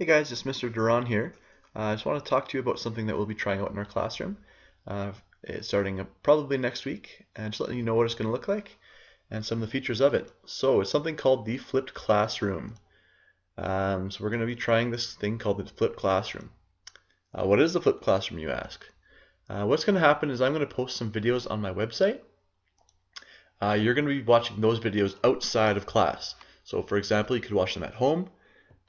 Hey guys, it's Mr. Doiron here. I just want to talk to you about something that we'll be trying out in our classroom. It's starting probably next week, and just letting you know what it's going to look like and some of the features of it. So it's something called the flipped classroom. So we're going to be trying this thing called the flipped classroom. What is the flipped classroom, you ask? What's going to happen is I'm going to post some videos on my website. You're going to be watching those videos outside of class. So for example, you could watch them at home.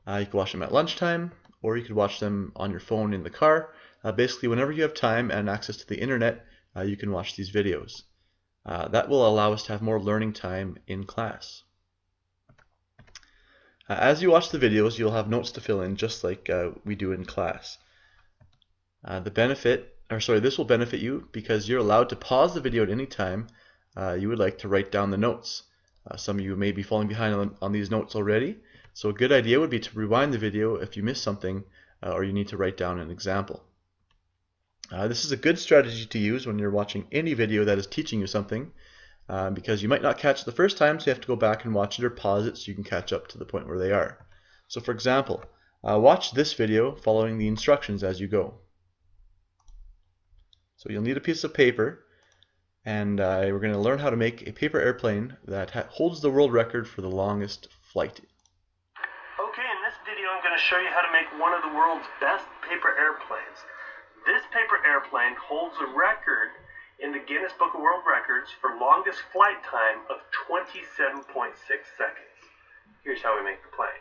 You could watch them at lunchtime, or you could watch them on your phone in the car. Basically, whenever you have time and access to the internet, you can watch these videos. That will allow us to have more learning time in class. As you watch the videos, you'll have notes to fill in just like we do in class. This will benefit you because you're allowed to pause the video at any time you would like to write down the notes. Some of you may be falling behind on these notes already. So a good idea would be to rewind the video if you miss something or you need to write down an example. This is a good strategy to use when you're watching any video that is teaching you something because you might not catch it the first time, so you have to go back and watch it or pause it so you can catch up to the point where they are. So for example, watch this video following the instructions as you go. So you'll need a piece of paper, and we're going to learn how to make a paper airplane that holds the world record for the longest flight. Okay, in this video I'm going to show you how to make one of the world's best paper airplanes. This paper airplane holds a record in the Guinness Book of World Records for longest flight time of 27.6 seconds. Here's how we make the plane.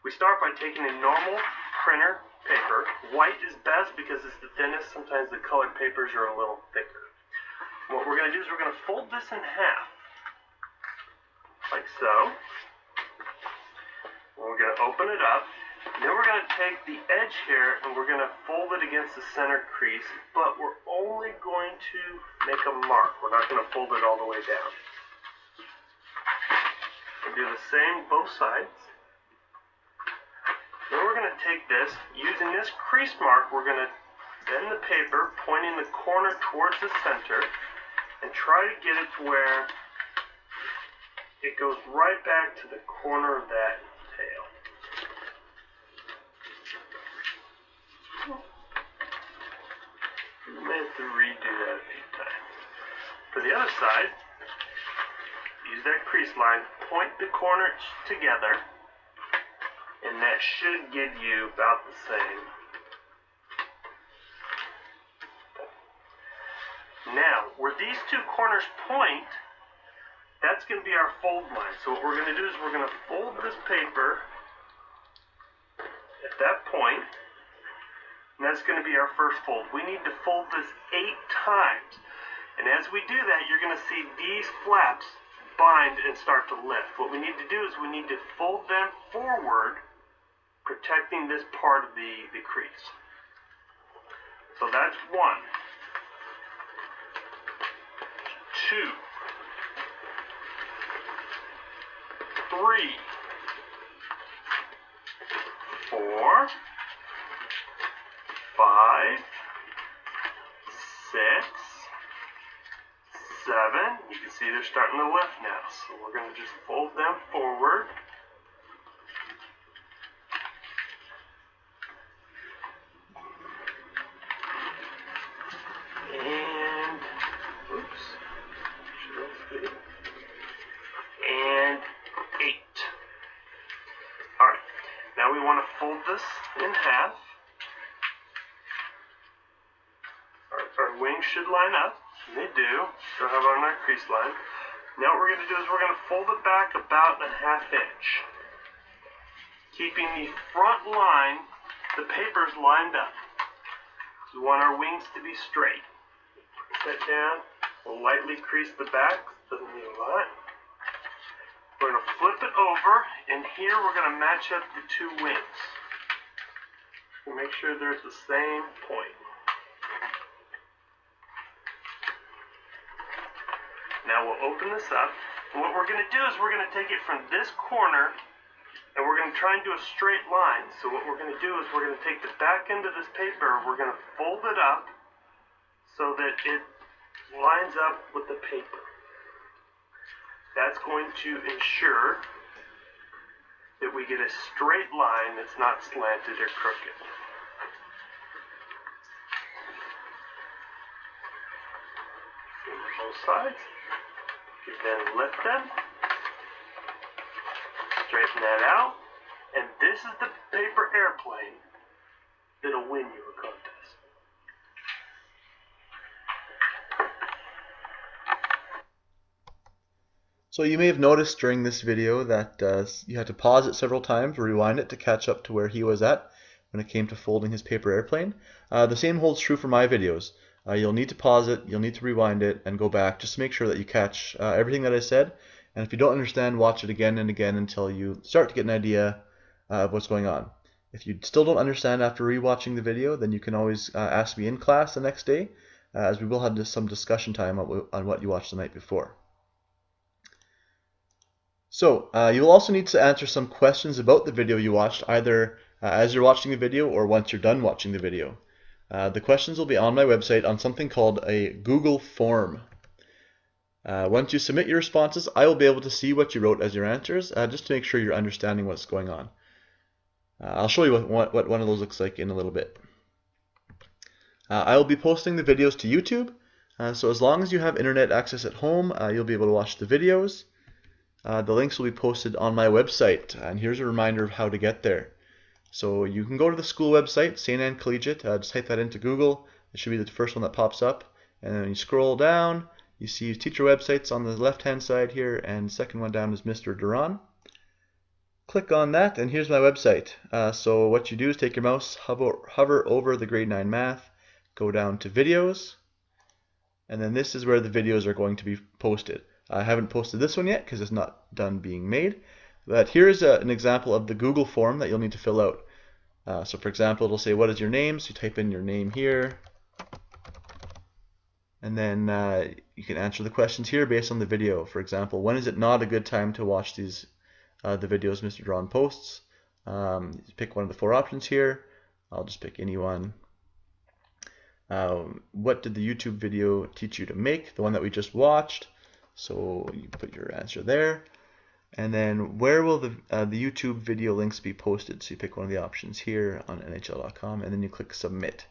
We start by taking a normal printer paper. White is best because it's the thinnest. Sometimes the colored papers are a little thicker. What we're going to do is we're going to fold this in half, like so. We're going to open it up, and then we're going to take the edge here and we're going to fold it against the center crease, but we're only going to make a mark. We're not going to fold it all the way down. We'll do the same both sides. Then we're going to take this, using this crease mark, we're going to bend the paper, pointing the corner towards the center, and try to get it to where it goes right back to the corner of that tail. You may have to redo that a few times. For the other side, use that crease line, point the corners together, and that should give you about the same. Now, where these two corners point, that's going to be our fold line. So what we're going to do is we're going to fold this paper at that point, and that's going to be our first fold. We need to fold this 8 times. And as we do that, you're going to see these flaps bind and start to lift. What we need to do is we need to fold them forward, protecting this part of the crease. So that's 1, 2, 3, 4, 5, 6, 7. You can see they're starting to lift now. So we're going to just fold them forward. And, oops. And 8. Alright, now we want to fold this in half. Our wings should line up, and they do. They'll have on our crease line. Now what we're going to do is we're going to fold it back about 1/2 inch. Keeping the front line, the papers lined up. We want our wings to be straight. Set down, we'll lightly crease the back, doesn't need a lot. We're going to flip it over, and here we're going to match up the two wings. We'll make sure they're at the same point. Now we'll open this up, and what we're going to do is we're going to take it from this corner, and we're going to try and do a straight line. So what we're going to do is we're going to take the back end of this paper, we're going to fold it up so that it lines up with the paper. That's going to ensure that we get a straight line that's not slanted or crooked. Both sides. You then lift them, straighten that out, and this is the paper airplane that'll win you a contest. So you may have noticed during this video that you had to pause it several times, rewind it to catch up to where he was at when it came to folding his paper airplane. The same holds true for my videos. You'll need to pause it, you'll need to rewind it, and go back just to make sure that you catch everything that I said. And if you don't understand, watch it again and again until you start to get an idea of what's going on. If you still don't understand after rewatching the video, then you can always ask me in class the next day, as we will have some discussion time on what you watched the night before. So you will also need to answer some questions about the video you watched, either as you're watching the video or once you're done watching the video. The questions will be on my website on something called a Google form. Once you submit your responses, I will be able to see what you wrote as your answers, just to make sure you're understanding what's going on. I'll show you what one of those looks like in a little bit. I will be posting the videos to YouTube, so as long as you have internet access at home, you'll be able to watch the videos. The links will be posted on my website, and here's a reminder of how to get there. So you can go to the school website, St. Anne Collegiate, just type that into Google. It should be the first one that pops up, and then you scroll down, you see teacher websites on the left hand side here, and the second one down is Mr. Doiron. Click on that, and here's my website. So what you do is take your mouse, hover over the grade 9 math, go down to videos, and then this is where the videos are going to be posted. I haven't posted this one yet because it's not done being made, but here's an example of the Google form that you'll need to fill out. So for example, it'll say, what is your name? So you type in your name here, and then you can answer the questions here based on the video. For example, when is it not a good time to watch the videos Mr. Doiron posts? Pick one of the 4 options here. I'll just pick any one. What did the YouTube video teach you to make? The one that we just watched. So you put your answer there. And then where will the YouTube video links be posted? So you pick one of the options here on NHL.com, and then you click submit.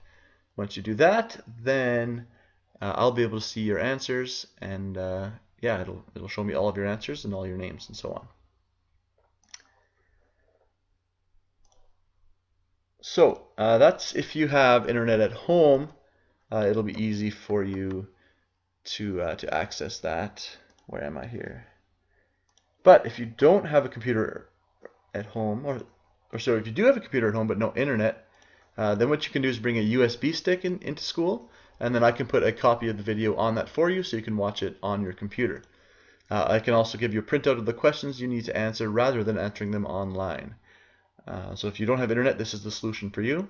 Once you do that, then I'll be able to see your answers, and yeah, it'll show me all of your answers and all your names and so on. So that's if you have internet at home. It'll be easy for you to access that. Where am I here? But if you don't have a computer at home, or sorry, if you do have a computer at home but no internet, then what you can do is bring a USB stick into school, and then I can put a copy of the video on that for you so you can watch it on your computer. I can also give you a printout of the questions you need to answer rather than answering them online. So if you don't have internet, this is the solution for you.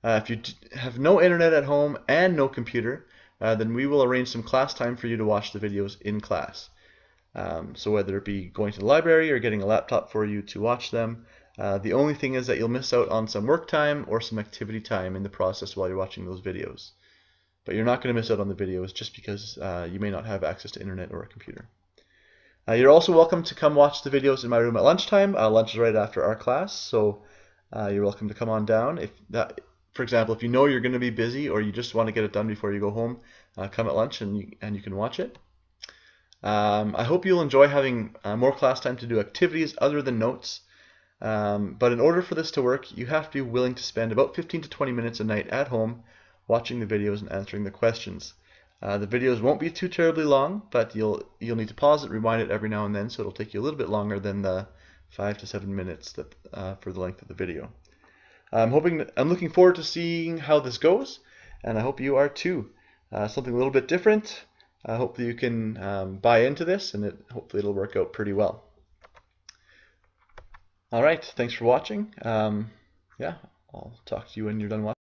If you have no internet at home and no computer, then we will arrange some class time for you to watch the videos in class. So whether it be going to the library or getting a laptop for you to watch them, the only thing is that you'll miss out on some work time or some activity time in the process while you're watching those videos. But you're not going to miss out on the videos just because you may not have access to internet or a computer. You're also welcome to come watch the videos in my room at lunchtime. Lunch is right after our class, so you're welcome to come on down. For example, if you know you're going to be busy or you just want to get it done before you go home, come at lunch and you can watch it. I hope you'll enjoy having more class time to do activities other than notes. But in order for this to work, you have to be willing to spend about 15 to 20 minutes a night at home watching the videos and answering the questions. The videos won't be too terribly long, but you'll need to pause it, rewind it every now and then, so it'll take you a little bit longer than the 5 to 7 minutes for the length of the video. I'm looking forward to seeing how this goes, and I hope you are too. Something a little bit different. Hopefully you can buy into this, and hopefully it'll work out pretty well. All right, thanks for watching. Yeah, I'll talk to you when you're done watching.